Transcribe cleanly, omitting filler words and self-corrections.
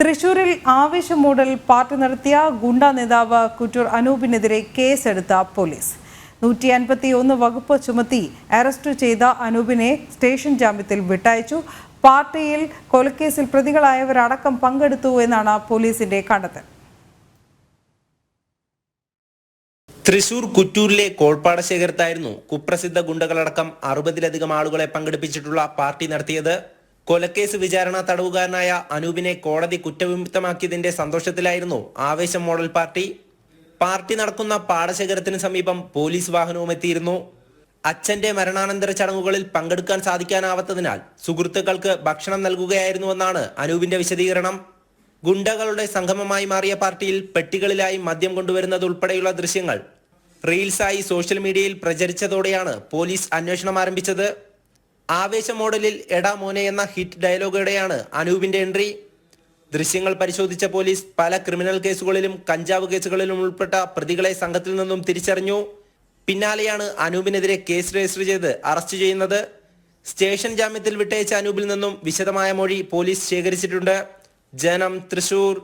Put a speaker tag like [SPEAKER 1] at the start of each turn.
[SPEAKER 1] തൃശൂരിൽ ആവേശം model party നടത്തിയ ഗുണ്ട നേതാവ് കുറ്റൂർ അനൂപിനെതിരെ കേസെടുത്ത പോലീസ് 151 വകുപ്പ് ചുമത്തി അറസ്റ്റ് ചെയ്ത അനൂപിനെ സ്റ്റേഷൻ ജാമ്യത്തിൽ വിട്ടയച്ചു. പാർട്ടിയിൽ കൊലക്കേസിൽ പ്രതികളായവരടക്കം പങ്കെടുത്തു എന്നാണ് പോലീസിന്റെ കണ്ടെത്തൽ.
[SPEAKER 2] തൃശൂർ കുറ്റൂരിലെ കോൾപ്പാടശേഖരത്തായിരുന്നു കുപ്രസിദ്ധ ഗുണ്ടകളടക്കം 60-ലധികം ആളുകളെ പങ്കെടുപ്പിച്ചിട്ടുള്ള പാർട്ടി നടത്തിയത്. കൊലക്കേസ് വിചാരണ തടവുകാരനായ അനൂപിനെ കോടതി കുറ്റവിമുക്തമാക്കിയതിന്റെ സന്തോഷത്തിലായിരുന്നു ആവേശം മോഡൽ പാർട്ടി നടക്കുന്ന പാടശേഖരത്തിന് സമീപം പോലീസ് വാഹനവും എത്തിയിരുന്നു. അച്ഛന്റെ മരണാനന്തര ചടങ്ങുകളിൽ പങ്കെടുക്കാൻ സാധിക്കാനാവാത്തതിനാൽ സുഹൃത്തുക്കൾക്ക് ഭക്ഷണം നൽകുകയായിരുന്നുവെന്നാണ് അനൂപിന്റെ വിശദീകരണം. ഗുണ്ടകളുടെ സംഗമമായി മാറിയ പാർട്ടിയിൽ പെട്ടികളിലായി മദ്യം കൊണ്ടുവരുന്നത് ഉൾപ്പെടെയുള്ള ദൃശ്യങ്ങൾ റീൽസായി സോഷ്യൽ മീഡിയയിൽ പ്രചരിച്ചതോടെയാണ് പോലീസ് അന്വേഷണം ആരംഭിച്ചത്. ആവേശ മോഡലിൽ എടാ മോനെ എന്ന ഹിറ്റ് ഡയലോഗോടെയാണ് അനൂപിന്റെ എൻട്രി. ദൃശ്യങ്ങൾ പരിശോധിച്ച പോലീസ് പല ക്രിമിനൽ കേസുകളിലും കഞ്ചാവ് കേസുകളിലും ഉൾപ്പെട്ട പ്രതികളെ സംഘത്തിൽ നിന്നും തിരിച്ചറിഞ്ഞു. പിന്നാലെയാണ് അനൂപിനെതിരെ കേസ് രജിസ്റ്റർ ചെയ്ത് അറസ്റ്റ് ചെയ്യുന്നത്. സ്റ്റേഷൻ ജാമ്യത്തിൽ വിട്ടയച്ച അനൂപിൽ നിന്നും വിശദമായ മൊഴി പോലീസ് ശേഖരിച്ചിട്ടുണ്ട്. ജനം, തൃശൂർ.